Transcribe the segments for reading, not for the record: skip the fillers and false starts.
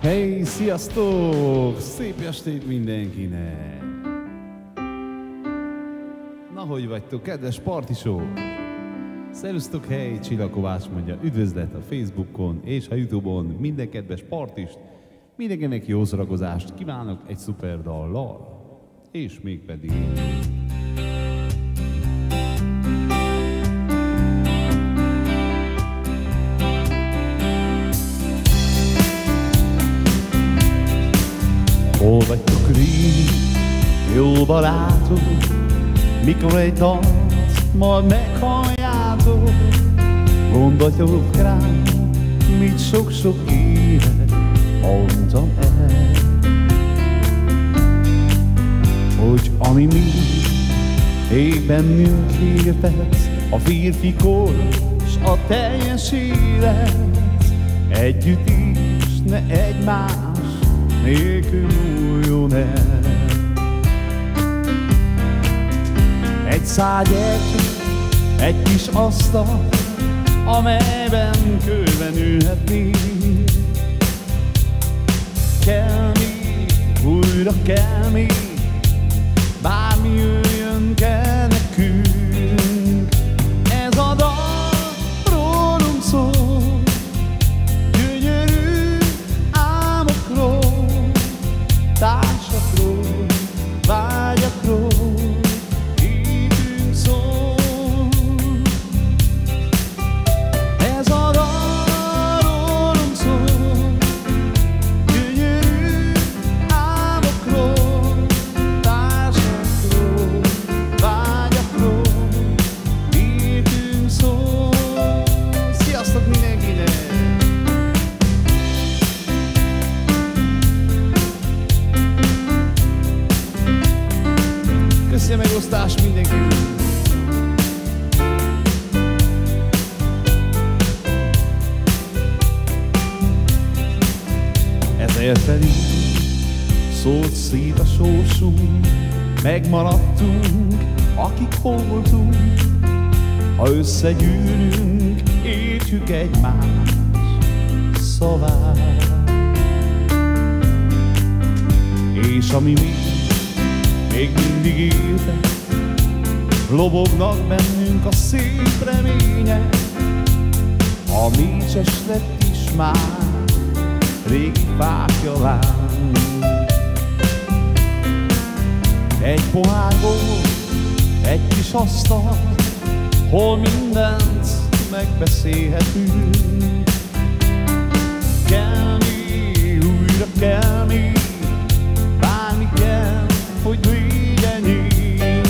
Hey, sziasztok! Szép estét mindenkinek! Na, hogy vagytok, kedves partisók? Szerusztok, hey, Csilla Kovács mondja, üdvözlet a Facebookon és a Youtube-on minden kedves partist, mindenkinek jó szórakozást kívánok egy szuper dallal, és mégpedig... Hol vagytok rég, jó barátok, mikor egy dalt majd meghalljátok? Gondoljatok rám, mit sok-sok éve mondtam el, hogy ami mi ég bennünk értett, a férfi kor s a teljes élet, együtt is ne egymás nélkül múljon el. Egy szágyert, egy kis asztal, amelyben körben ülhetnénk. Kell még, újra kell még, bármi jöjjön kell nekünk. Ez a dal rólunk szól, gyönyörű álmokról, társakról, vágyakról, hitünk szól. Ez a dal rólunk szól, gyönyörű álmokról, társakról, vágyakról, hitünk szól. Sziasztok mindenkinek! Köszi a megosztást mindenkinek! Ezért pedig szólt szét a sorsunk, megmaradtunk, akik voltunk. Ha összegyűlünk, értjük egymás szavát. És ami még mindig éltek, lobognak bennünk a szép remények, a mécses lett is már régi fákja láng. Egy pohárból, egy kis asztal, hol mindent megbeszélhetünk. Kell még, újra kell még, bármi kell, hogy legyen így.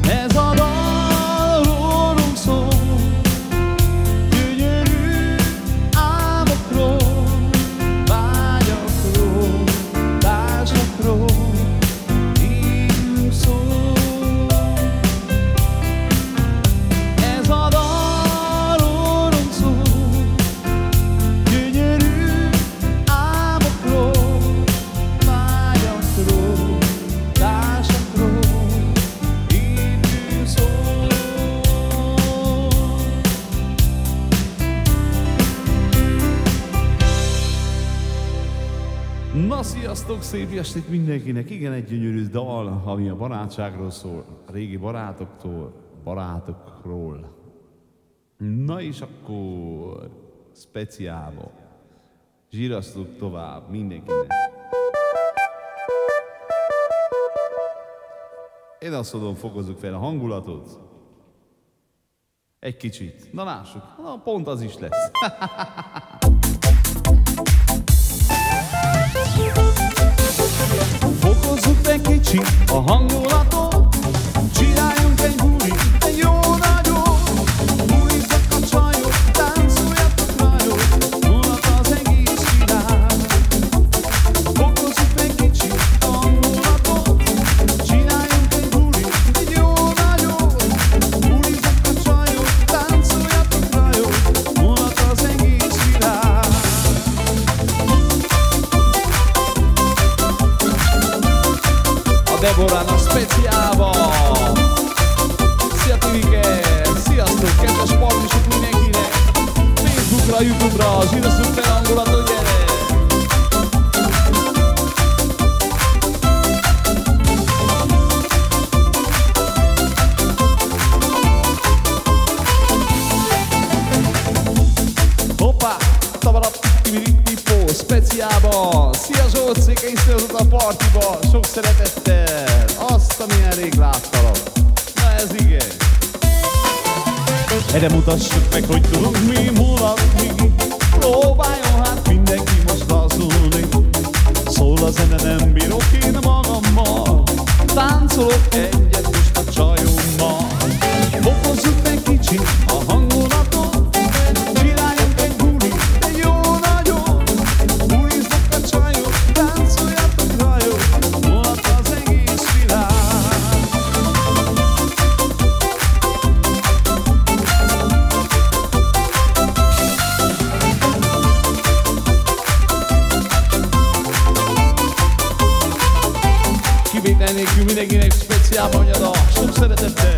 Ez a dal rólunk szól, gyönyörű álmokról, vágyakról, társakról, hitünk szól. Ez a dal rólunk szól, gyönyörű álmokról, vágyakról, társakról, hitünk szól. Na, sziasztok, szép estét mindenkinek! Igen, egy gyönyörű dal, ami a barátságról szól, a régi barátoktól, barátokról. Na és akkor speciálba zsírasztuk tovább mindenkinek. Én azt mondom, fokozzuk fel a hangulatot. Egy kicsit. Na lássuk, na, pont az is lesz. Fokozzuk meg kicsit a hangulatot, csináljunk egy bulit, egy jó nagyot. Bújjatok a csajok, táncoljatok rajok, mulat az egész világ. Fokozzuk meg kicsit a hangulatot, csináljunk egy bulit, egy jó nagyot. Bújjatok a csajok, táncoljatok rajok, mulat az egész világ. Deborának speciálba! Szia Tivike! Sziasztok, kedves partisok mindenkinek! Facebookra, Youtube-ra, zsíraszunk fel hangulatot, gyere! kényszerült a partiba, sok szeretettel, azt, amilyen rég láttalak. Na ez igen. Erre mutassuk meg, hogy tudunk mi mulatni. Próbáljon hát mindenki most lazulni. Szól a zene, nem bírok én magammal. Táncolok egyet most a csajommal. Fokozzuk meg kicsit a hangulatot. Csináljunk egy bulit, egy jó nagyot. Buliznak a csajok, táncoljatok rajok. Mulat az egész világ. Kivétel nélkül mindenkinek speciálban mondja a sok szeretettel.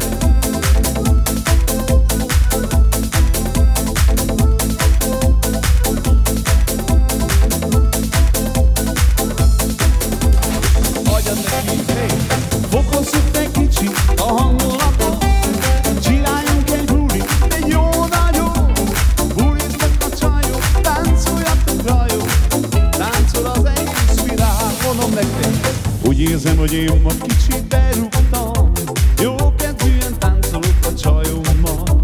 Adjad neki, hey! Fokozzuk meg kicsit a hangulatot. Csináljunk egy bulit, egy jó nagyot. Buliznak a csajok, táncoljatok rajok. Táncol az egész világ, mondom nektek. Úgy érzem, hogy én ma kicsit berúgtam. Jó kedvűen táncolok a csajommal.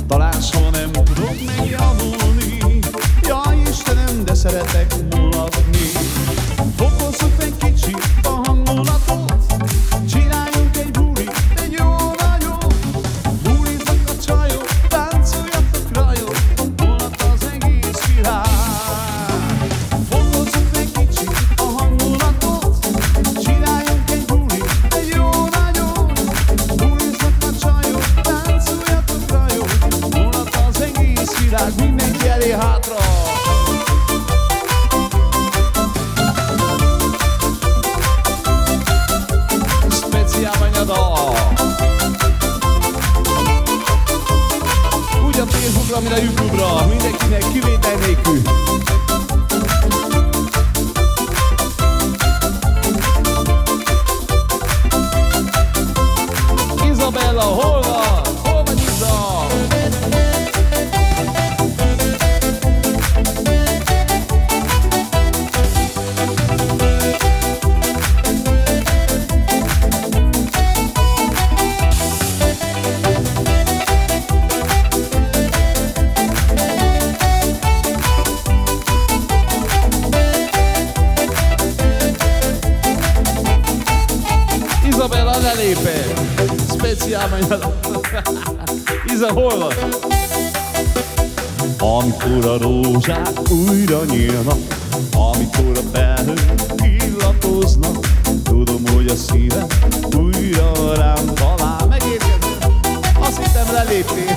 Talán soha nem tudok megjavulni. Jaj Istenem, de szeretek mulatni. Fokozzuk meg kicsit a hangulatot. Csináljunk egy bulit, egy jó nagyot. Buliznak a csajok, táncoljatok rajok. Mulat az egész világ. Fokozzuk meg kicsit a hangulatot. Csináljunk egy bulit, egy jó nagyot. Buliznak a csajok, táncoljatok rajok. Mulat az egész világ, mindenki elé hátra. Speciálban nyada. Úgy a Facebookra, mint a YouTube-ra, mindenkinek kivétel nélkül. Izabella, hol van? Hol van Iza? Izabella, ne lépj! Speciálban Iza, hol van? Amikor a rózsák újra nyílnak, amikor a felhők illatoznak, tudom, hogy a szívem újra rám talál. Megérkezem, azt hittem lelépni.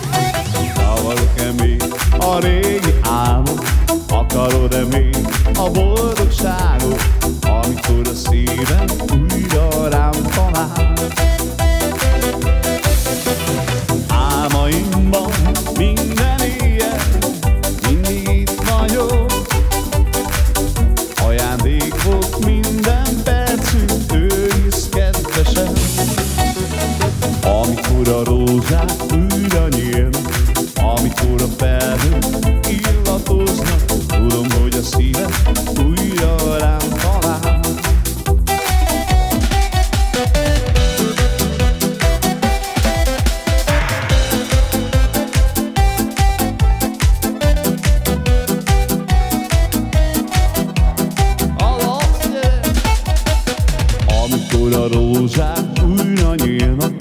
Zavarok-e még a régi álmok? Akarod-e még a boldogságot? Amikor a szívem újra rám talál. Álmaimban minden éjjel mindig itt vagyok. Ajándék volt minden percünk, őriz kedvesem. Amikor a rózsák újra nyílnak, amikor a felhők illatoznak, tudom, hogy a szívem újra rám talál. Amikor a rózsák újra nyílnak,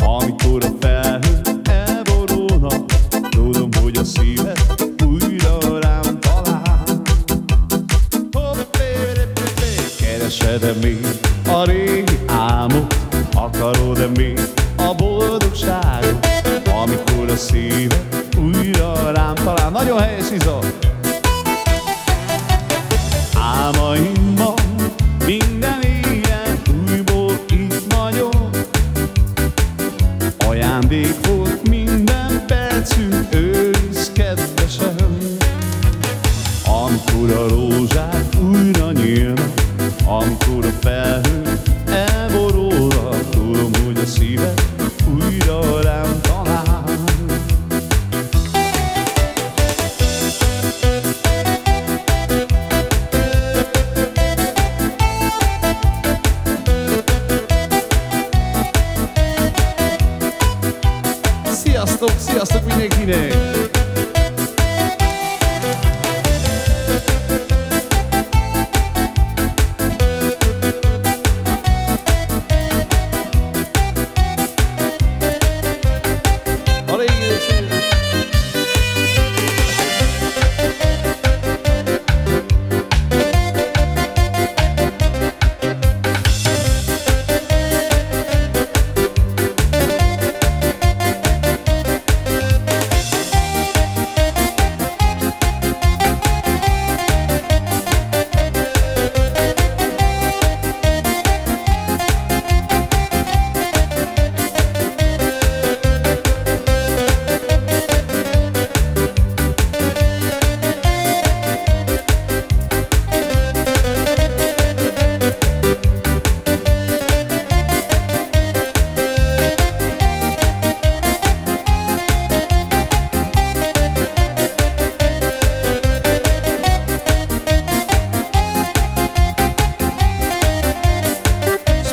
amikor a felhők elborulnak, tudom, hogy a szíved újra rám talál. Keresed-e még a régi álmot? Akarod-e még a boldogságot? Amikor a szíved újra rám talál. Nagyon helyes, Iza! Álmaimban minden éjjel újból itt vagyok. Ajándék volt minden percünk, őriz kedvesem. Amikor a rózsák újra nyílnak, amikor a felhők elborulnak, tudom, hogy a szíved újra rám talál. mindenkinek! A régi részén!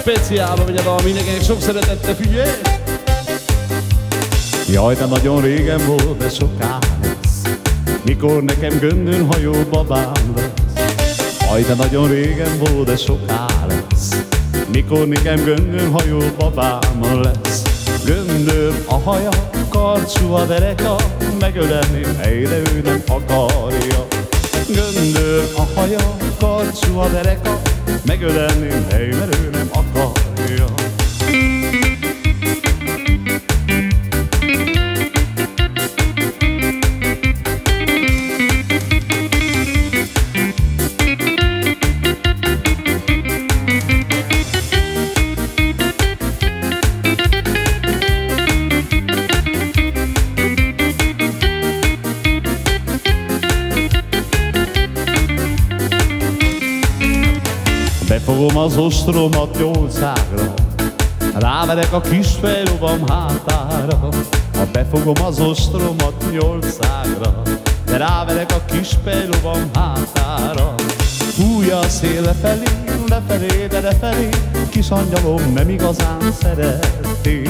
Speciálba megy a dal, mindenkinek sok szeretettel figyelj! Jaj, de nagyon régen volt, de soká lesz, mikor nekem göndön hajó babám lesz. Jaj, de nagyon régen volt, de soká lesz, mikor nekem göndön hajó babám lesz. Göndör a haja, karcsú a dereka, megölelni, helyre ő nem akarja. Göndör a haja, karcsú a dereka, megölelni, helyre ő nem akarja. Befogom az ostromat 8 ágra, ráverek a kis fejlovam hátára. Ha befogom az ostromat 8 ágra, de ráverek a kis fejlovam hátára. Fújja a szél lefelé, lefelé, de lefelé, kis angyalom nem igazán szereti.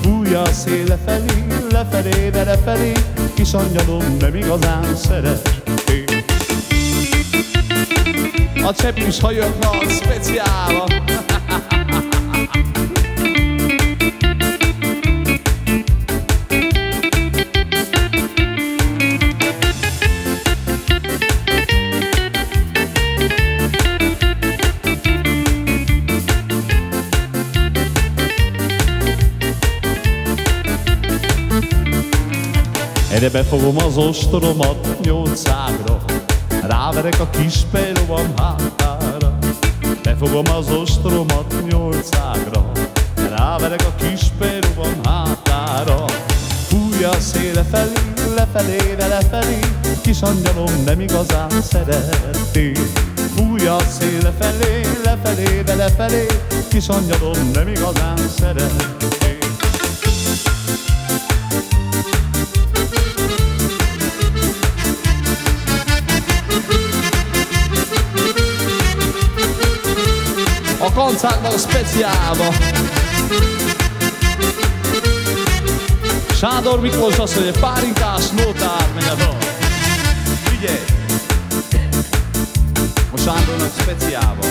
Fújja a szél lefelé, lefelé, de lefelé, kis angyalom nem igazán szereti. A cseppis hajóknak speciálva. Erre befogom az ostoromat 8 ágra, ráverek a kis fejlovam hátára. Befogom az ostromat 8 ágra, ráverek a kis fejlovam hátára. Fújja a szél lefelé, lefelé, de lefelé, kis angyalom nem igazán szereti. Fújja a szél lefelé, lefelé, de lefelé, kis angyalom nem igazán szereti. A kancáknak a speciálba. Sándor Miklós azt mondja, pálinkás nótár megy a dal. Figyelj! A Sándornak speciálba.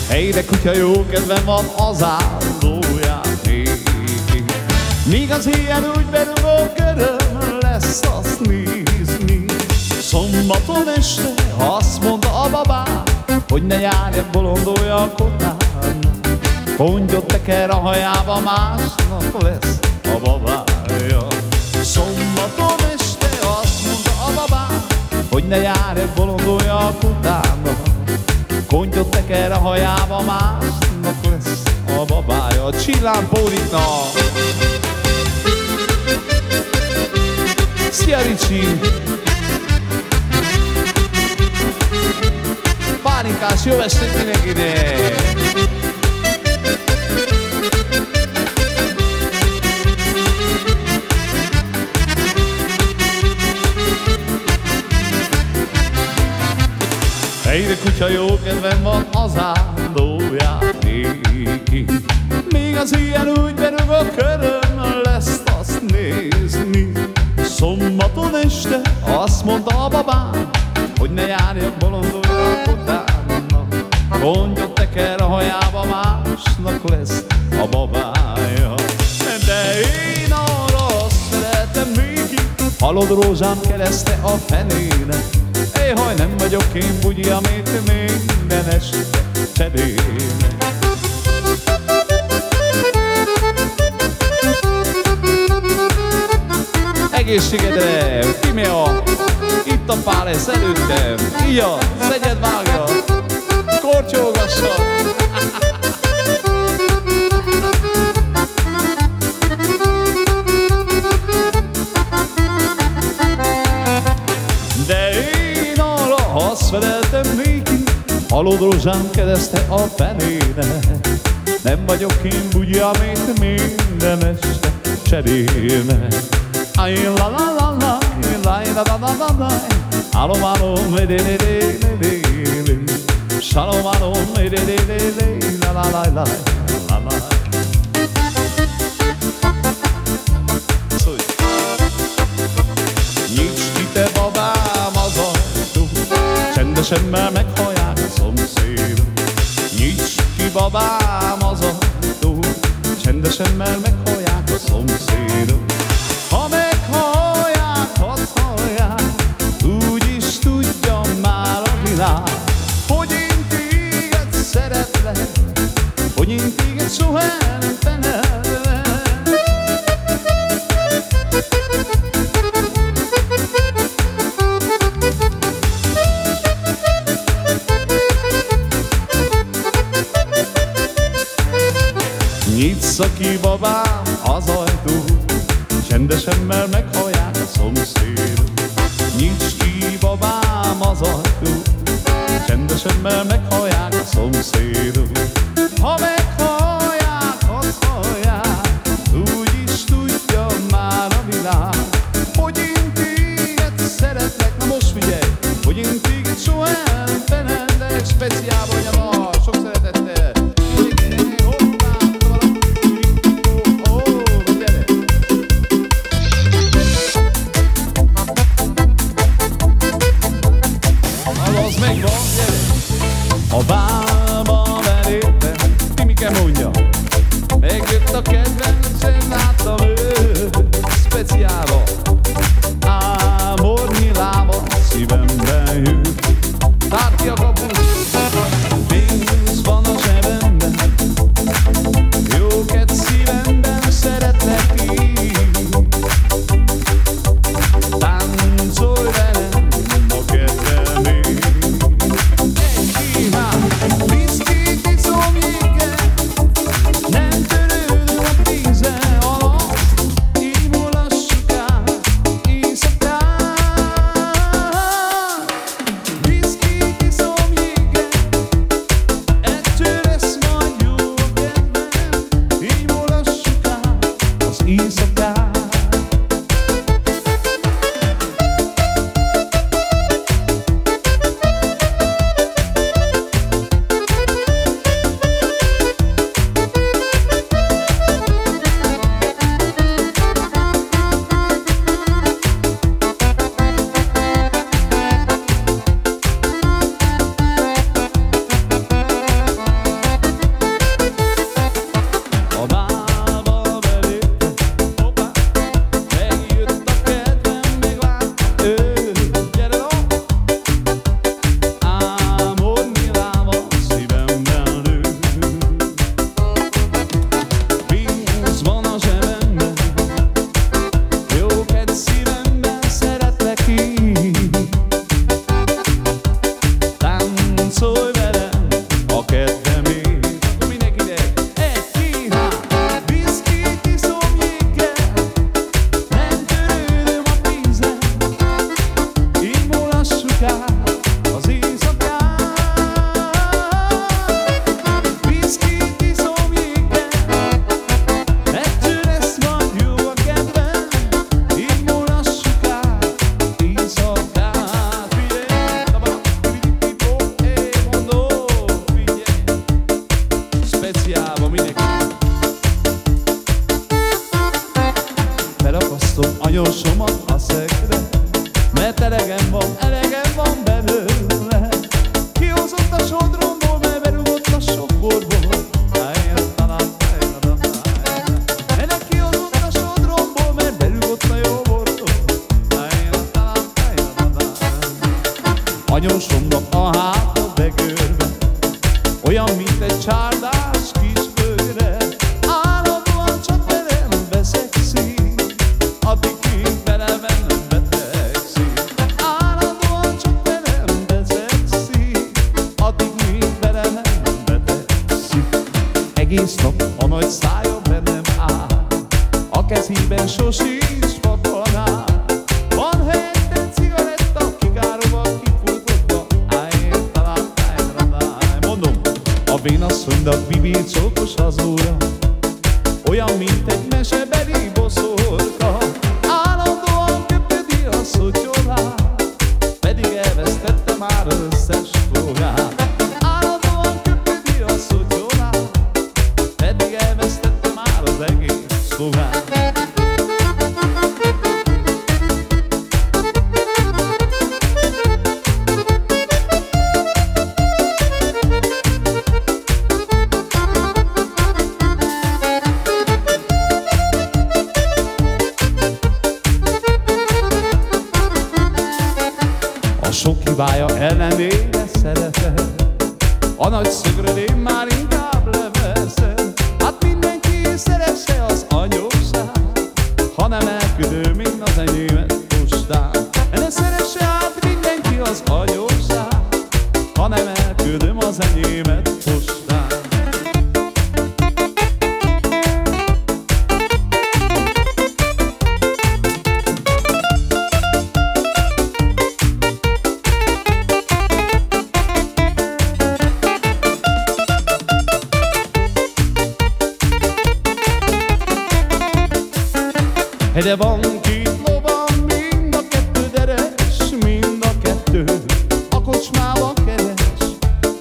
Hey, de kutya, jó kedvem van az áldójáték. Míg az éjjel úgy berúgó köröm lesz azt nézni. Szombaton este azt mondta a babám, hogy ne járjak bolondolja a kotán. Kongyot teker a hajába, másnap lesz a babája. Szombaton este azt mondta a babám, hogy ne járjak bolondolja a kotámba. Kongyot teker a hajába, másnap lesz a babája. Csillán Pólitnak! Szia Ricsi! Pálinkás, jó estét mindenkinek! Egyre kutya, jó kedvem van az áldójáték. Még az ilyen úgy berúg a köröm, lesz azt nézni. teker a hajába, másnak lesz a babája. De én arra szeretem néki, halod rózsám kereszte a fenének. Éhaj, nem vagyok én bugyi, amit minden este cserélnek. Egészségedre, Timea, itt a pár lesz előttem. Ia, szegyed vágja, kortyolgasson. De én arra azt feleltem néki, halod rózsám kereszte a fenének. Nem vagyok én bugyi, amit minden este cserélnek. Ay la la la la, la la la la la la, alom alom le le le le le le, shalom alom le le le le le, la la la la la la. Nyits ki te babám az ajtó, csendesen mert meghallják a szomszédok. Nyits ki babám az ajtó, csendesen mert meghallják a szomszédok. Ha meghallják, azt hallják, úgyis tudja már a világ, hogy én téged szeretlek, hogy én téged soha nem felelek. Nyitsz ki babám az ajtó, csendesen mert meghallják a szomszédok. Nyits ki babám az ajtó, csendesen mert meghallják a szomszédok. Ha meghallják, azt hallják, úgyis tudja már a világ, hogy én téged szeretlek. Na most figyelj, hogy én téged soha nem felelek. Speciál vagy a nap, sok szeretettel. A bálba beléptem, Timike mondja, megjött a kedvencem, láttam őt speciálba. Ámornyi lába szívemben jött, tárt ki a kaput, pénz van a zsebemben, jóket szívemben szeretlek így. Táncolj velem a kedvemért. Viszkit iszom jéget, nem törődöm a pénze alatt, így mulassuk át éjszakát. Viszkit iszom jéget, ettől lesz majd jó a kedvem, így mulassuk át az éjszakát. Anyósomat a szegre, mert elegem van belőle. Kihozott a sodromból, mert berúgott a sok szárdás kis hölgyre, állandóan csak velem veszekszik, addig még vele bennem betegszik. Állandóan csak velem veszekszik, addig még vele bennem betegszik. Egész nap a nagy szája bennem áll, a kezében sosincs fatanál. Van helyette cigaretta, kigárva, kifújtva, ájén talán, mondom, a vénasszonynak bibircsókos az óra, olyan, mint egy mesebeli boszorka. Állandóan köpödi a szotyorát, pedig elvesztette már az összes fogát. Állandóan köpödi a szotyorát, pedig elvesztette már az egész fogát. A sok hibája ellenére szeretem, a nagy szögről én már inkább leveszem. Hát mindenki szeresse az anyóság, ha nem elküldő, mint az enyémet postán. Ne szeresse hát mindenki az anyóság, ha nem elküldöm az enyémet postán. De van két lovam, mind a kettő deres, mind a kettő a kocsmában keres,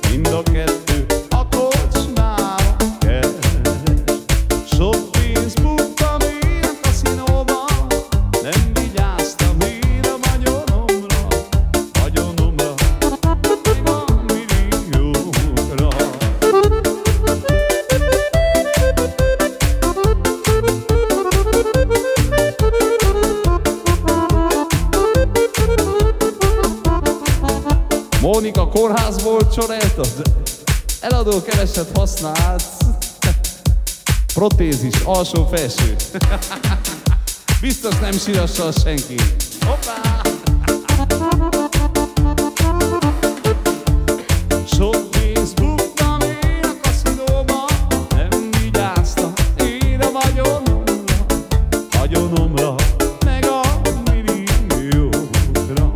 mind a kettő a kocsmában keres. Sok pénz buktam én a kaszinóban, nem vigyáztam én a vagyonomra, vagyonomra, még a milliókra. Mónika kórházból csorált, eladó keveset használt protézis, alsó-felső. Biztos nem sírassal senki. Hoppá! Sok pénzt buktam én a kaszinóban, nem vigyáztam én a vagyonomra, vagyonomra, meg a milliókra.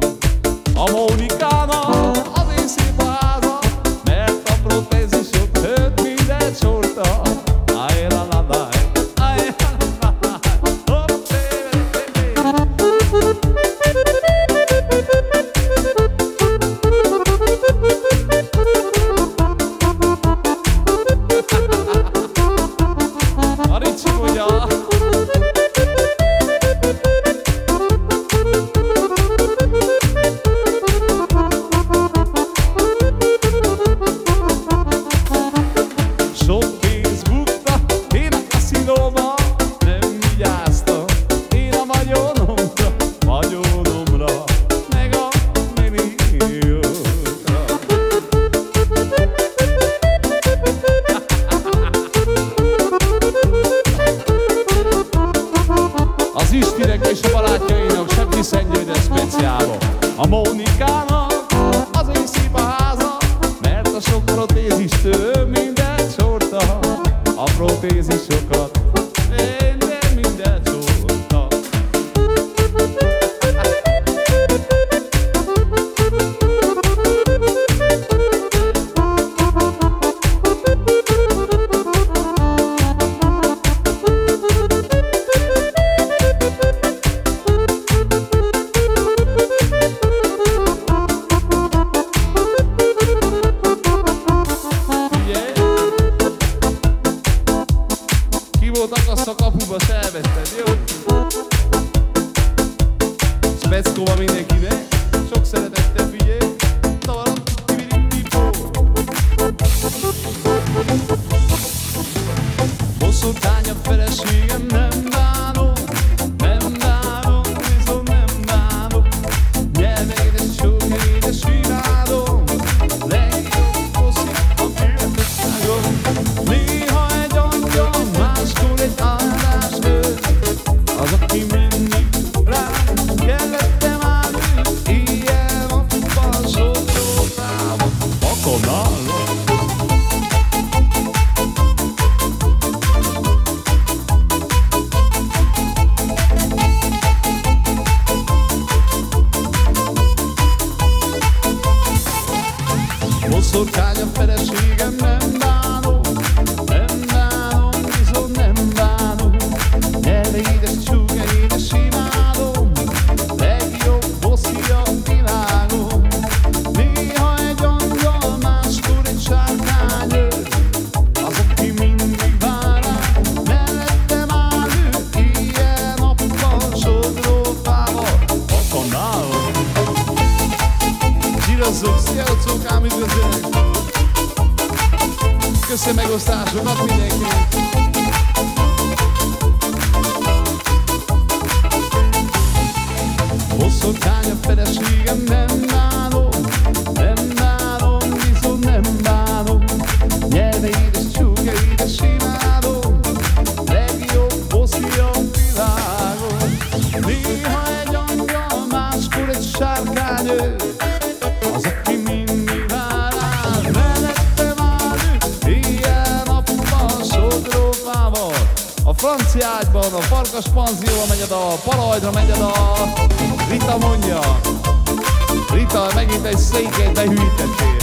A Mónikának azért szép a háza, mert a protézisok őt mindent sorta. A Mónikának azért szép a háza, mert a sok protézistől mindent sorta. A protézisokat mindent sorta. A kapuba se elvetted, jó? Speckóba mindenkinek, sok szeretettel figyelj! Bosszútányabb feleségem, nem bánom, bizony nem bánom. Nyelvegedes, sok édes imádom, legjobb bosszú a féltesságon. megosztásokat mindenkinek. Boszorkány a feleségem, nem bánom, viszont nem bánom. Nyelve édes, csúkja édes, imádom, legjobb bosszi a világon. Néha egy angyal, máskor egy sárkány ő, az, aki mindig vár rám. Mellettem áll ő, éjjel-nappal, sodrófával. A francia ágyban, a farkas panzióban megy a dal, Palajdra megy a dal. Rita mondja, Rita, megint egy széket behűítettél.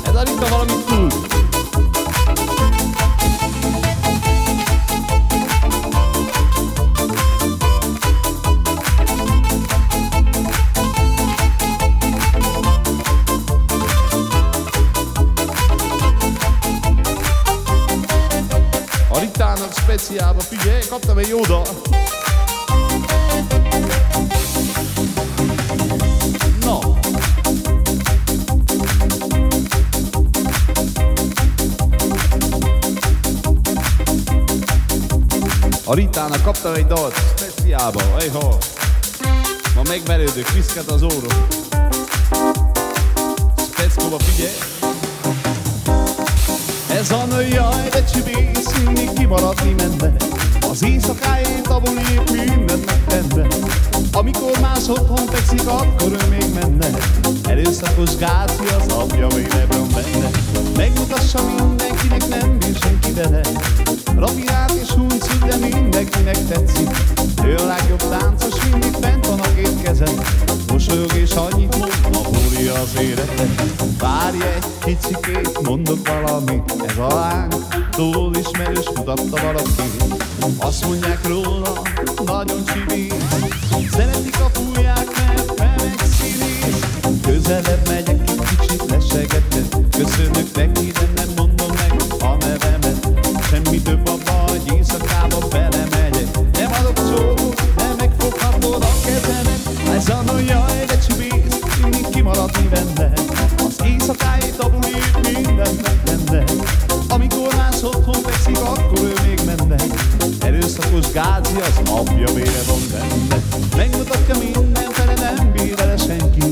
Ez a Rita valamit tud. A Ritának speciálba, figyelj, kaptam egy jó dal. No. A Ritának kaptam egy dalt speciálba, ejha. Ma megverődök, viszket az óra. Speckóba, figyelj. Ez a nő, jaj, de csibész, mindig kimaradni menne. Az éjszakájét a buliét mindent megtenne. Amikor más otthon fekszik, akkor ő még menne. Erőszakos gáci az apja, még lebron benne. Megmutassa mindenkinek, nem bír senki vele. Rafinált és huncut, de mindenkinek tetszik. Ő a legjobb táncos, mindig fent van a két kezen. Mosolyog és annyit mond, a buli az élete. Várj egy kicsikét, mondok valamit. Ez a lány túl ismerős, mutatta valaki. Azt mondják róla, nagyon csibész. Szeretik a fújják, mert remek színész. Közelebb megyek, kicsit lesegetek. Köszönök neki, de nem mondom meg a nevemet. Semmi több abba, hogy éjszakába belemegyek. Nem adok csókot, de megfoghatod a kezemet. Ez a nő, jaj, de csibész, mindig kimaradni benne. Az éjszakáit, a bulit, mindent megtenne. Amikor más otthon fekszik, akkor ő még menne. Erőszakos gázi, az apja vére van benne. Megmutatja mindenfele, nem bír vele senki.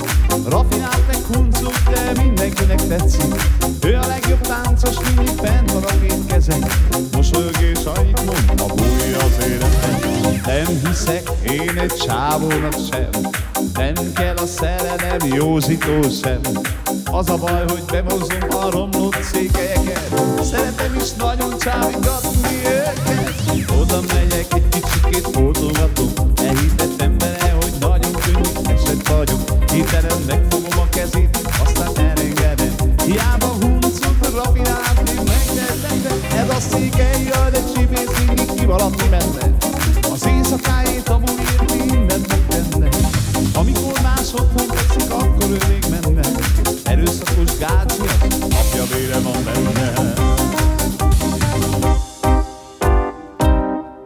Rafinált meg huncut, de mindenkinek tetszik. Ő a legjobb táncos, mindig fent van a két kezen. Mosolyog és annyit mond, a búj az élete. Nem hiszek én egy csávónak sem. Nem kell a szerelem, józító sem. Az a baj, hogy bemozom a romlott székelyeket. Szeretem is nagyon csábítgatni őket. Oda megyek, egy kicsikét fordulgatom. Elhitettem bele, hogy nagyon könnyű eset vagyok. Hirtelen megfogom a kezét, aztán elengedem. Hiába huncut, rafinált, én megtettem. Ez a székely, jaj, de csibész, mindig kivalatni benne. Az éjszakájét, a buliért mindent megtenne. Amikor más otthon fekszik, akkor ő még menne. Erőszakos gáci, apja vére van benne.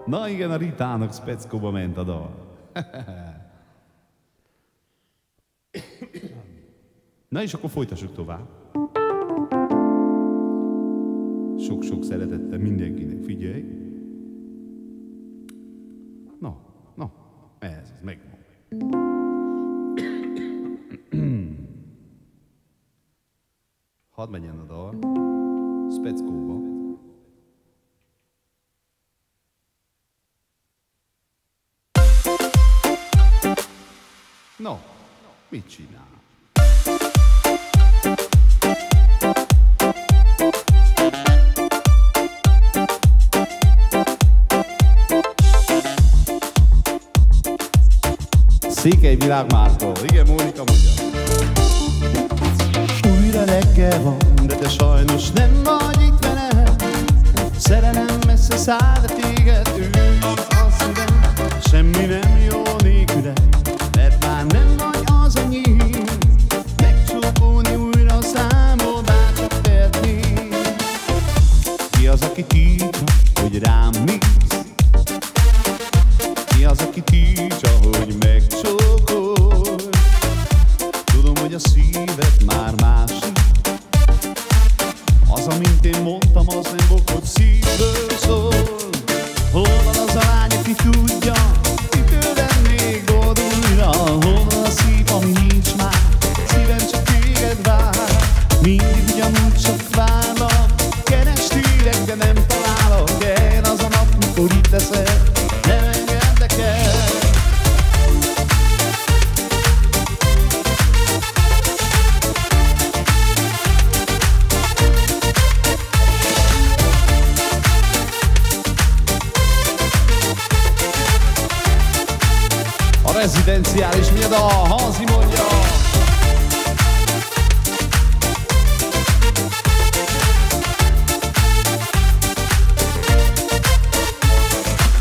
Na igen, a Ritának speckóba ment a dal. Na és akkor folytassuk tovább. Sok-sok szeretettel mindenkinek, figyelj. Na, ez megvan. Hadd menjen a dal, speckóba. No, mit csinál? Székely világmártól, igen, Mónika mondja. Újra reggel van, de te sajnos nem vagy itt velem. Szerelem messze száll, de téged ülj a szívem. Semmi nem jó nélküle, mert már nem vagy az enyém. Megcsókolni újra a számol, bárcsak tehetnék. Ki az, aki tiltja, hogy rám néz? Ki az, aki tiltja, hogy megcsókolj? Tudom, hogy a szíved már másik, amint én mondtam, az nem bokott szívből szól. Hol van az a lány, aki tudja, kitől még boldog újra? Hol van a szív, ami nincs már, szívem csak téged vár. Mindig ugyanúgy csak várlak, kerestilek, de nem találok. Eljön az a nap, mikor itt leszel, nem engedlek el. A rezidenciális miad a Hanzi mondja.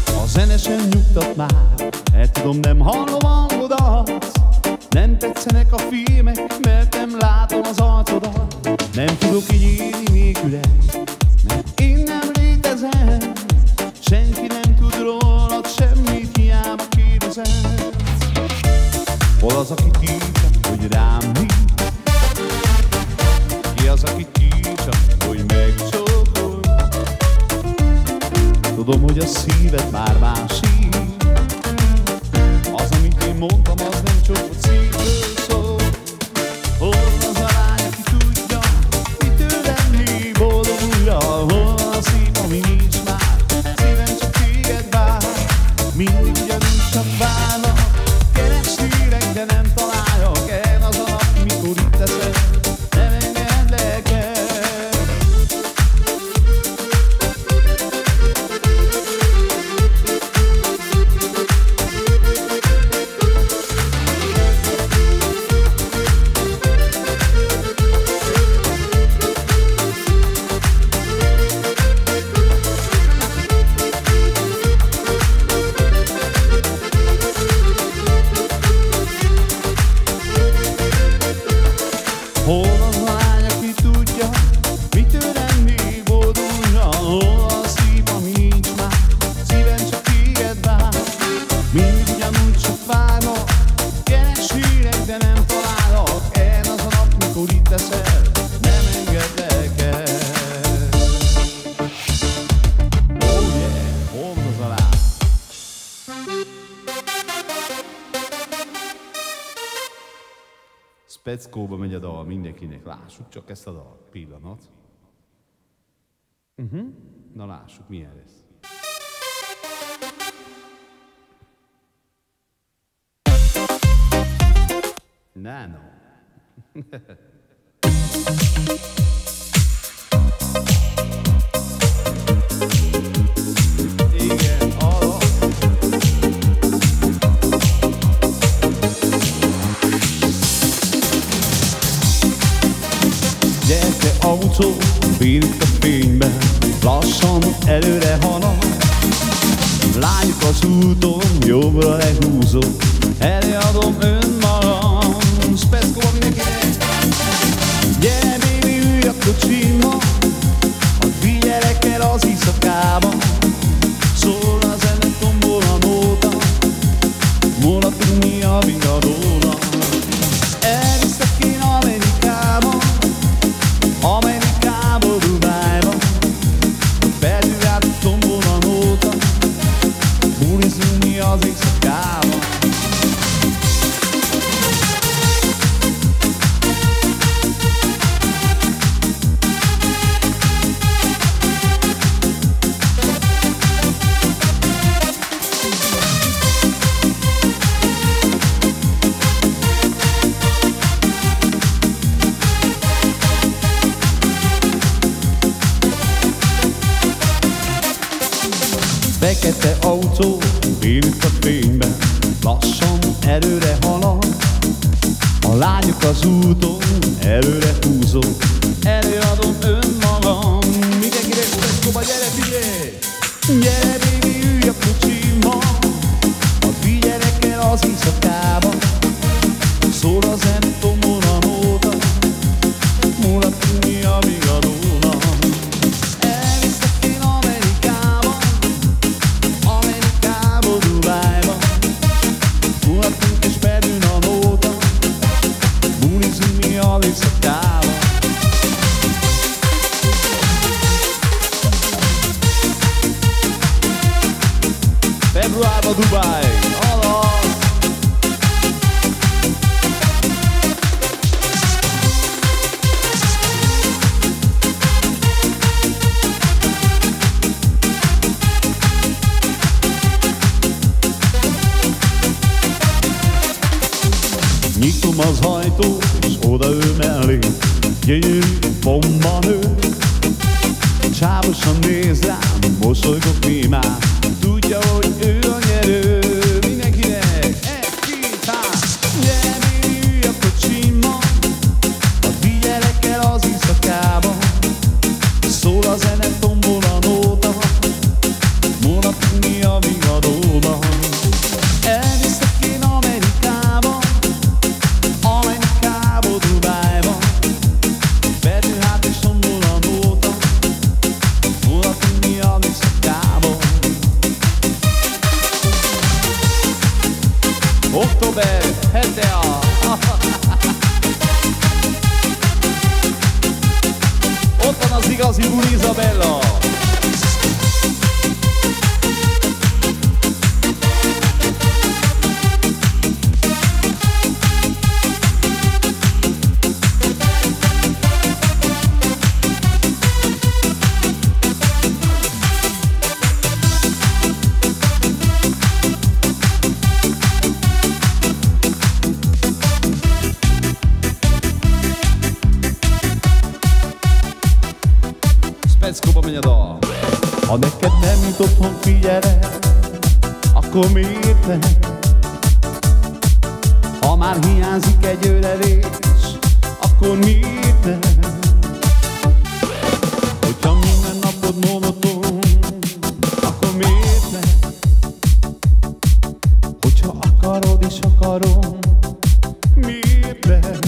A zene sem nyugtat már, tudom, nem hallom hangodat. Nem tetszenek a filmek, mert nem látom az arcodat. Nem tudok így élni nélküled, mert én nem létezem. Senki nem tud rólad semmit, hiába kérdezem. Hol az, aki tiltja, hogy rám hív? Ki az, aki tiltja, hogy megcsókol? Tudom, hogy a szíved már másik. Az, amit én mondtam, az nem csak a szívből szól. Hol az a lány, aki tudja, mitől lenni boldog újra? Hol a szív, ami nincs már, szívem csak téged vár. Mindig ugyanúgy csak várnak, kerestilek, de nem találjak. Eljön az a nap, mikor itt leszel, nem engedlek el. Hol az a lány, aki tudja, mitől lenni boldog újra? Hol a szív, ami nincs már, szívem csak téged vár. Mindig ugyanúgy csak várnak, kerestilek, de nem találok. Eljön az a nap, mikor itt leszel, nem engedlek el. Oh yeah, hol van az a lány? Speckóba megy a dal, mindenkinek lássuk csak ezt a dal. Pillanat. Na lássuk, milyen lesz. Nano. Igen, arra. Gyertek autó, bírjuk a fényben, lassan előre halad. Lányok az úton, jobbra lehúzom, előadom önmagam. Speckóban mindenkinek. Gyere baby, ülj a kocsimba, hadd figyelek el az éjszakában. Szól a zene, tombol a nóta, mulatunk mi a vigadóra. Elviszek én Amerikába, Amerikából Dubájba. Belül át tombol a nóta, bulizunk mi az éjszakába. Fekete autó, bírjuk a fényben, lassan előre halad. A lányok az úton, előre húzom, előadom önmagam. Mindenkinek Speckóba, gyere figyelj! Gyere baby, ülj a kocsimba, hadd figyelek el az éjszakába. Szól a zene, tombol a nóta, mulatunk mi a vigadóra. Elviszek én Amerikába, Amerikából Dubájba. Mulatunk és belül a nóta, bulizunk mi a éjszakába. a Dubai. Nyitom az ajtót, és oda ő mellé, gyönyörű bombanő. Csávosan néz rám, mosolygok némán, tudja, hogy ő a nyerő. Mindenkinek egy-két-hár, gyere bébi, ülj a kocsimban, ha figyelek el az éjszakában. Szól a zene, tombol a nóta, vonatni a vigadóban. Elviszek én Amerikába, Amerikába, Dubájba. Bedő hát és tombol a nóta, vonatni a éjszakába. Október 7-e. Ott van az igazi buli, Izabella. Speckóba megy a dal. Ha neked nem jut otthon figyelem, akkor miért nem? Ha már hiányzik egy ölelés, akkor miért nem? Hogyha minden napod monoton, akkor miért nem? Hogyha akarod és akarom, miért nem?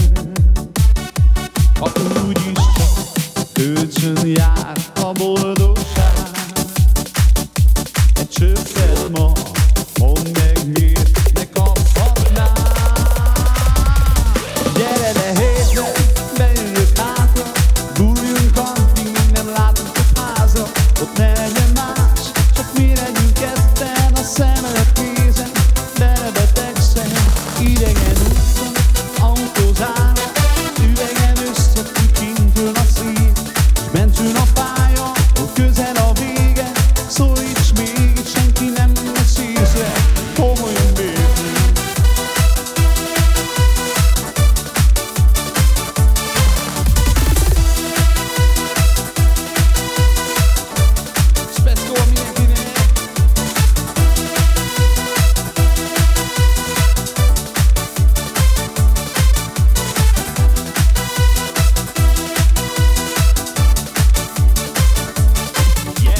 Ha úgyis csak kölcsön jár a boldogság, egy csöppet ma, mondd meg miért ne kaphatnám. Gyere ne hétre, beüljök hátra, guljunk addig, nem látunk a házra. Ott ne legyen más, csak mi legyünk ketten, a szemedet nézem, belebetegszem. Idegen utcon, autózárva, üvegen összefut kintől a szív. Mentőn a pálya, hogy közel a vége, szólíts még, senki nem vesz észre, komolyan miért? Speckó mindenkinek!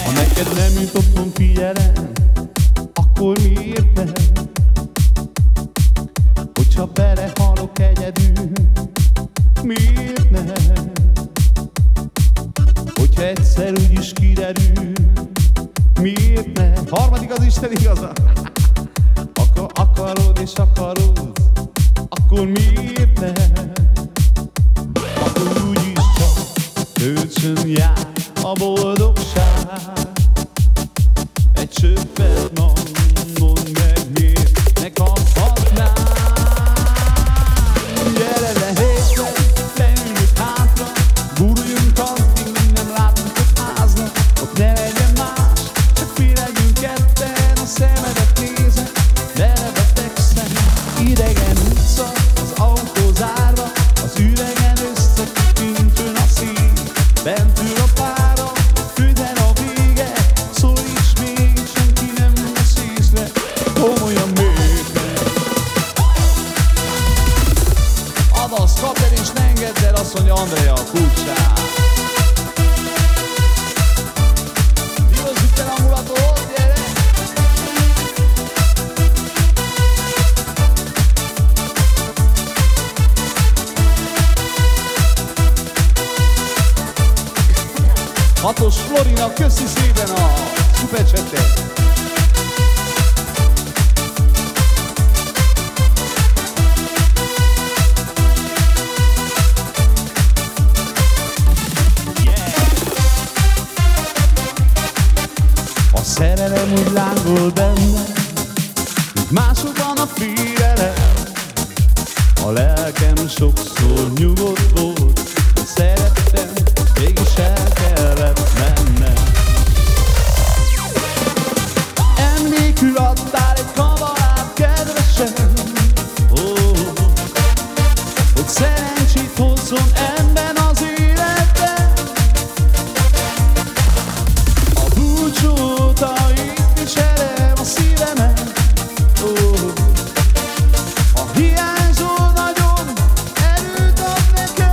Ha neked nem jut otthon figyelem, akkor miért nem? Hogyha belehalok egyedül, miért nem? Hogyha egyszer úgyis kiderül, miért nem? Harmadik az Isten igaza. Akkor akarod és akarod, akkor miért nem? Akkor úgyis csak kölcsön jár a boldogság, egy csöppet mondd meg miért ne kaphatnám. Gyere ne hétre, beüljük hátra, guruljunk addig, nem látunk a házra. Ott ne legyen más, csak mi legyünk ketten, a szemedet nézem, belebetegszem. Idegen utca, az autó zárva, az üvegen összefut kintől a szív. Bent ül a pára, közel a vége, szólíts még, senki nem vesz észre, komolyan miért nem? Add azt, kapd el és ne engedd el, azt mondja Andrea a kulcsát. Díjazzuk el hangulatot, gyere! Hatos Florina, köszi szépen a szupercsettet! A szerelem úgy lángol benne, Máshol van a félelem, a lelkem sokszor nyugodt volt. Szerettem, mégis el kellett mennem. Emlékül adtál egy kamarát, kedvesem, hogy szerencsét hozzon ebben az életben. A búcsóta itt viselem a szívemet. A hiányzó nagyon erőt ad nekem.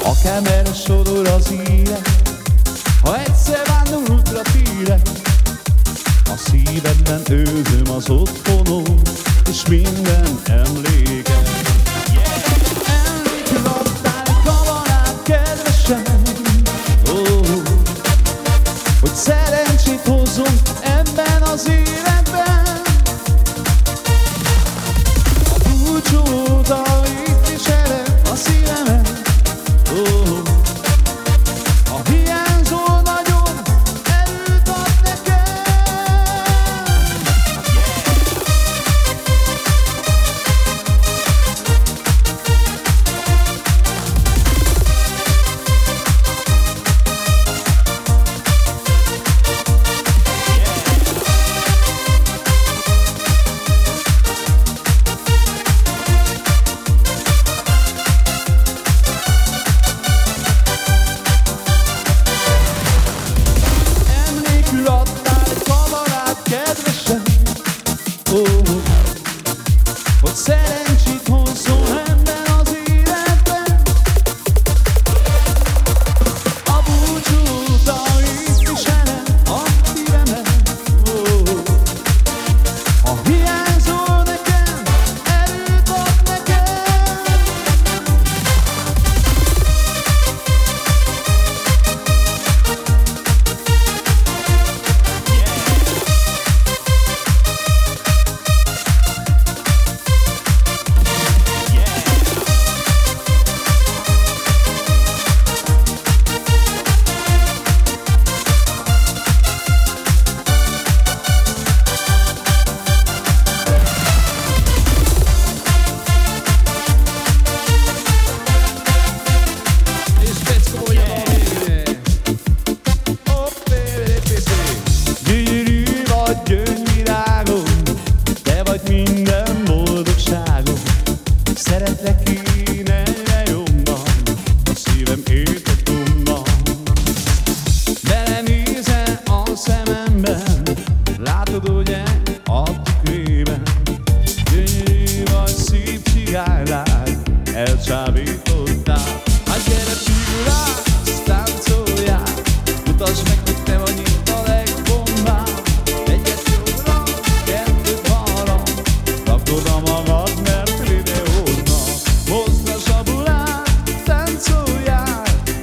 Akármerre sodor az élet, ha egyszer vándorultra térek, a szívedben őrzöm az otthonom, és minden emléket. Emlékül adtál egy kamarát, kedvesem, hogy szerencsét hozzon ebben az életben. A búcsóta itt viselem a szívemet. A hiányzó nagyon erőt ad nekem. Hogy szerencsét hozzon ebben az életben. A búcsóta itt viselem a szívemet. A hiányzó nekem erőt ad nekem. Szeretlek én egyre jobban, a szívem érted jobban. Belenézel a szememben, látod ugye a tükrében. Gyönyörű vagy, szép cigánylány, elcsábítottál. Hát gyere figurál, táncoljál, mutasd meg, hogy te vagy itt a legbombább. Egyet jobbra, kettőt balra, rakod a magad, mert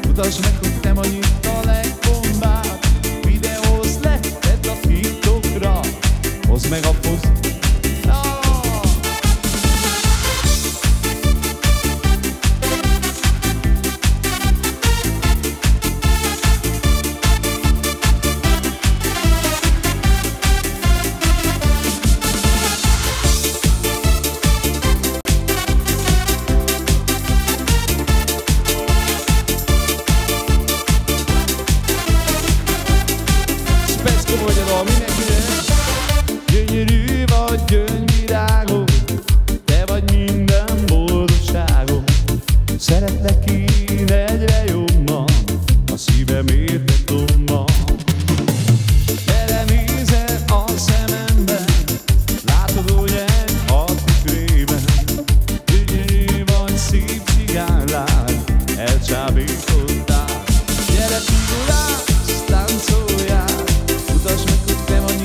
mutasd meg, hogy te vagy itt a legbombább. Videózd le, tedd a TikTokra, hozd meg a poszt. Gyönyörű vagy, gyöngyvirágom, te vagy minden boldogságom. Szeretlek én egyre jobban, a szívem érted jobban. Belenézel a szememben, látod ugye a tükrében. Gyönyörű vagy, szép cigánylány, elcsábítottál. Gyere figurálsz, táncoljál, mutasd meg, hogy te vagy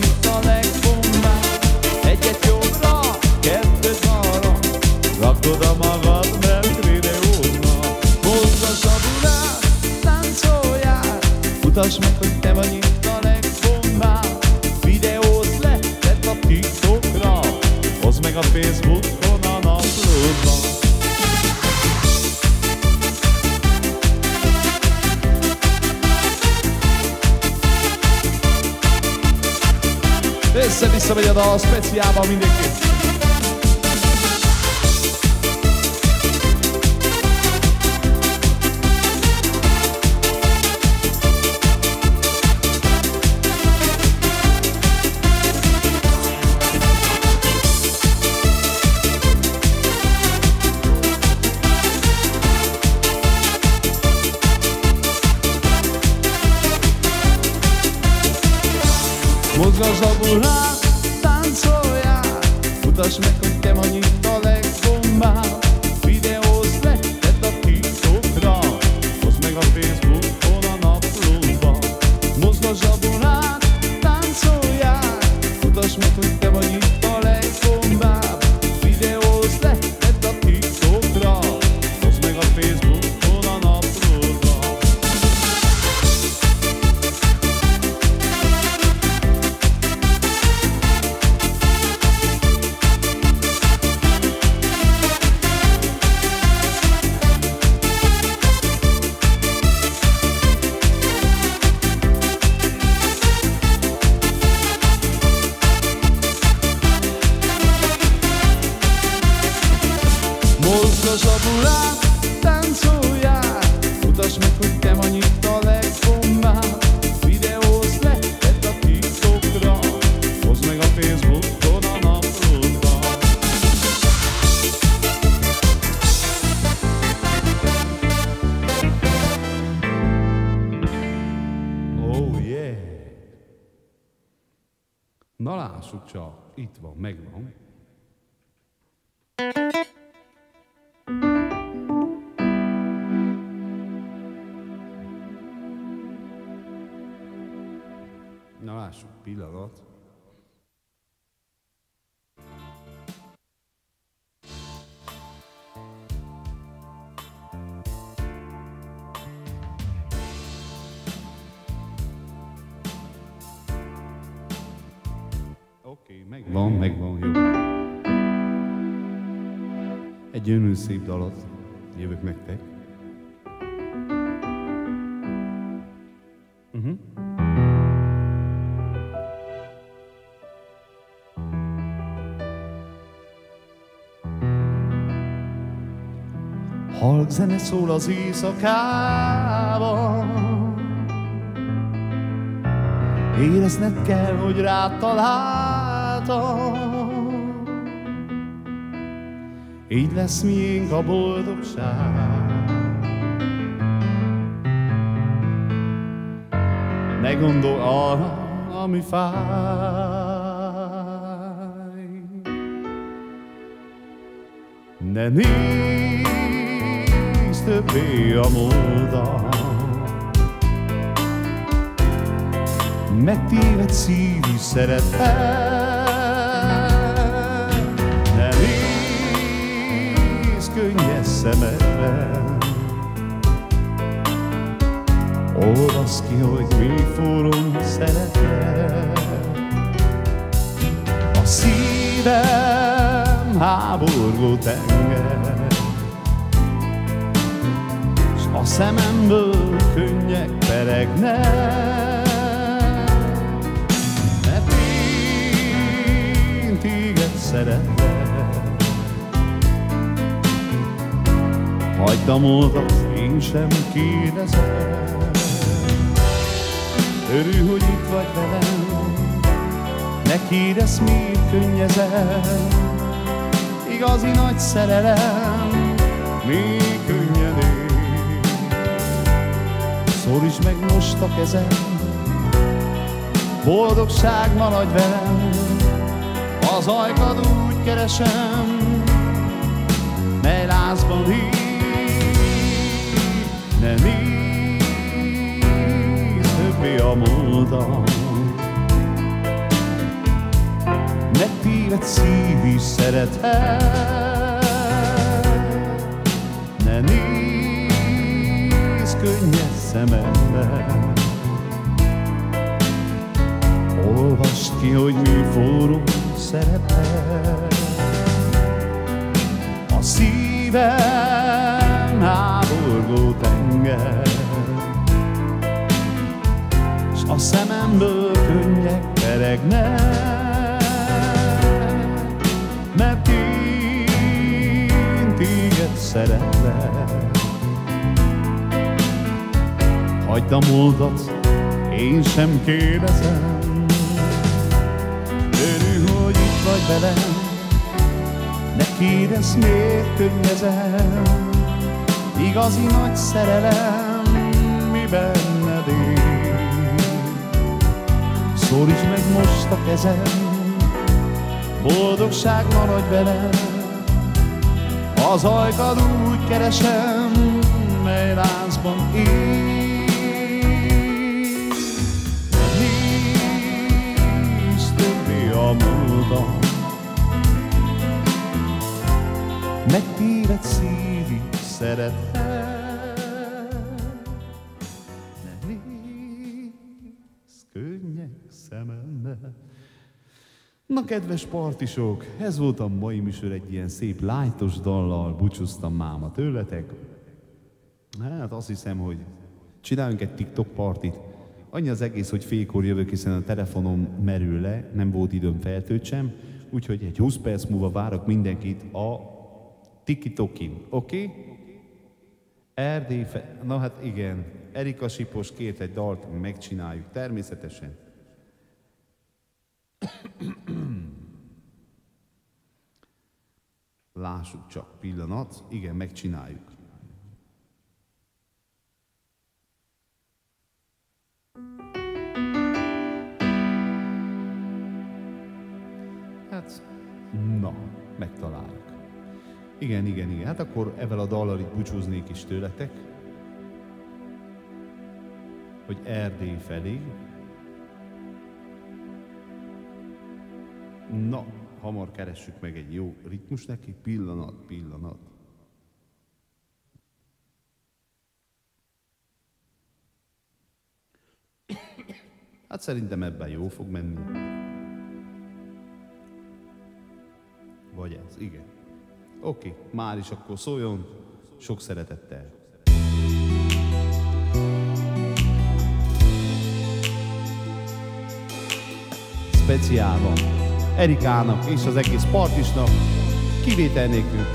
meg a Facebookon a naplódban. Össze-vissza megy a dal speciálban mindenki. Mozgasd a burrát, táncoljál, mutasd meg, hogy te vagy itt a legbombább. Videózd le, tedd a TikTokra, hozd meg a Facebookon a naplóba. Mozgasd a burrát, táncoljál, mutasd meg, hogy te vagy itt a legbombább. Videózd le, tedd a TikTokra, hozd meg a Facebookon a naplóba. Mozgasd a burrát, táncoljál, mutasd meg, hogy te vagy itt a legbombább. Videózd le, tedd a TikTokra, hozd meg a Facebookon a naplódba. Oh yeah! Na lássuk csak, itt van, megvan. Na lássuk, pillanat. Oké, megvan, jó. Egy gyönyörű szép dalat jövök nektek. Halk zene szól az éjszakában, érezned kell, hogy rád találtam. Így lesz miénk a boldogság. Ne gondolj arra, ami fáj. Ne nézd többé a módon, megtéved szívű szeretet. Ne nézd könnyes szemedbe, olvasd ki, hogy mi forró szeretet. A szívem háborgó tenger, s a szememből könnyek peregnek. Mert én téged szeretlek, hagytam oda, én sem kérdezem. Örülj, hogy itt vagy velem, ne kérdezz, miért könnyezem. Igazi nagy szerelem, még könnyedén. Szorítsd meg most a kezem, boldogság maradj velem. Az ajkad úgy keresem, mely lázban hív. Ne nézd többé a múltam, megtéved szívű szeretet. Ne nézd könnyes szemembe, olvasd ki, hogy mi forró szeretet. szívem háborgó tenger, s a szememből könnyek peregnek, mert én téged szeretlek. Hagyd a múltat, én sem kérdezem, örülj, hogy itt vagy velem, ne kérdezz, miért könnyezem, igazi nagy szerelem, mi benned él. Szólítsd meg most a kezem, boldogság maradj velem, az ajkad úgy keresem, mely láncban él. Nézd többé a múltam, megtéved szívig szerethet, ne nézz könnyek szemembe. Na, kedves partisok, ez volt a mai műsor, egy ilyen szép lájtos dallal búcsúztam máma tőletek. Hát azt hiszem, hogy csináljunk egy TikTok partit. Annyi az egész, hogy félkor jövök, hiszen a telefonom merül le, nem volt időm feltölteni sem, úgyhogy egy 20 perc múlva várok mindenkit a TikTokin, oké? Na hát igen, Erika Sipos kért egy dalt, megcsináljuk, természetesen. Lássuk csak, pillanat, igen, megcsináljuk. Hát, na, megtaláljuk. Igen, hát akkor ezzel a dallal itt búcsúznék is tőletek, hogy Erdély felé. Na, hamar keressük meg egy jó ritmus neki, pillanat. Hát szerintem ebben jó fog menni. Vagy ez, igen. Oké, már is akkor szóljon, sok szeretettel. Speciálban Erikának és az egész partisnak, kivétel nélkül.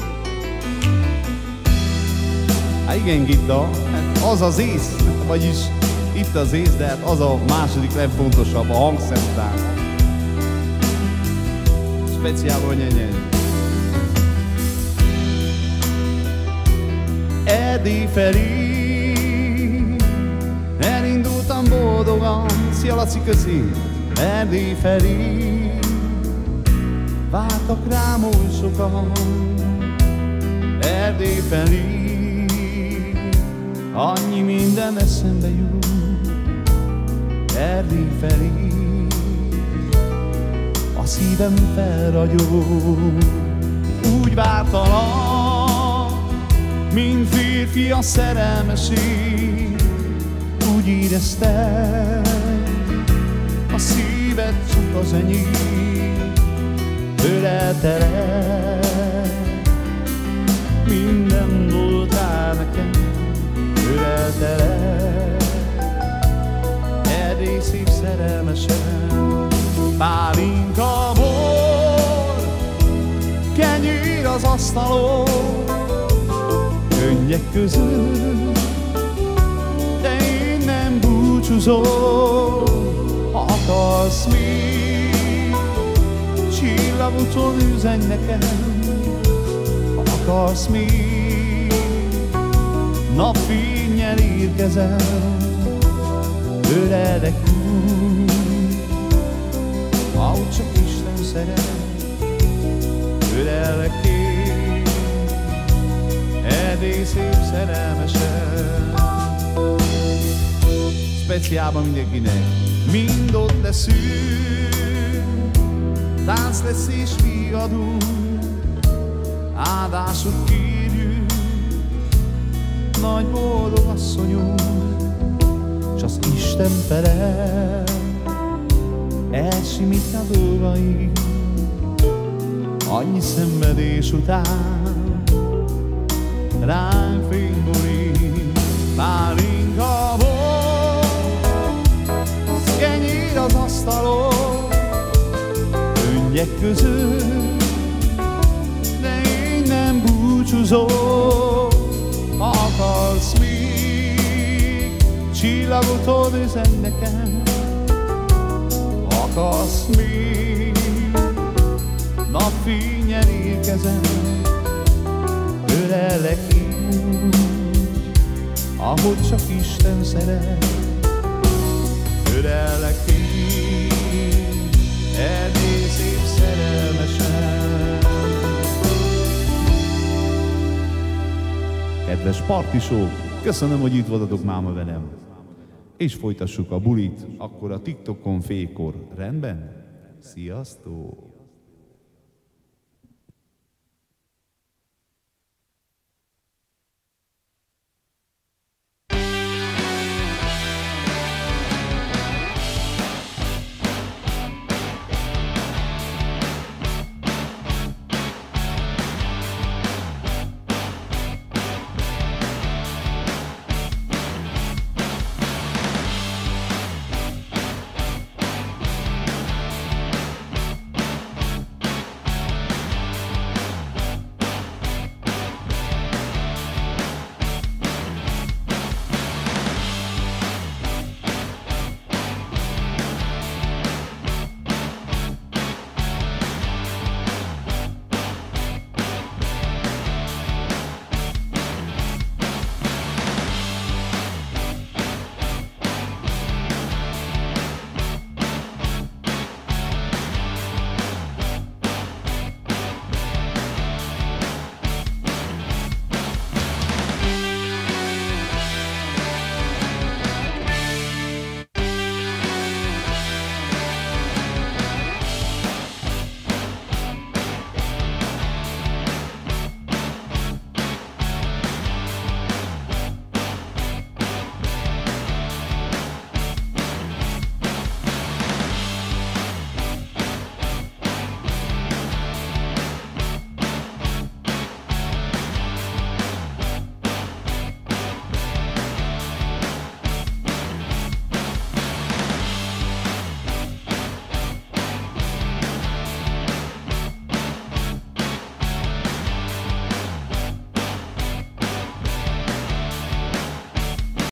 Hát igen, Gitta, hát az az ész, vagyis itt az ész, de hát az a második legfontosabb, a hangszer után. Speciálban nyenyelni. Erdély felé elindultam boldogan, szia Laci, köszi! Erdély felé vártak rám oly sokan, Erdély felé annyi minden eszembe jut, Erdély felé a szívem felragyog, úgy vártalak, mint férfi a szerelmeség, úgy éreztem, a szíved csak az enyém, öleltelek, minden voltál nekem, öleltelek, Erdély szép szerelmesen, pálinka bor, kenyér az asztalon, könnyek közül, de én nem búcsúzom. Ha akarsz még, csillagúton üzenj nekem, ha akarsz még, napfénnyel érkezem, ölelek úgy, ahogy csak Isten szeret, ölelek én, Erdély szép szerelmesen. Speciálban mindenkinek, mind ott leszünk, tánc lesz és vigadunk, áldásod kérjük, nagy boldog asszonyunk, s az Isten felel, elsimít a dolgaink, annyi szenvedés után, ránk fényborít, pálinka volt, kenyér az asztalon, könnyek között, de én nem búcsúzom. Ha akarsz még, csillagot hoz üzen nekem. Akarsz még, napfényen érkezem, ölellek én, ahogy csak Isten szeret. Ölellek én, Erdély szép szerelmesen. Kedves partisók, köszönöm, hogy itt voltatok máma velem. És folytassuk a bulit, akkor a TikTokon félkor. Rendben? Sziasztok!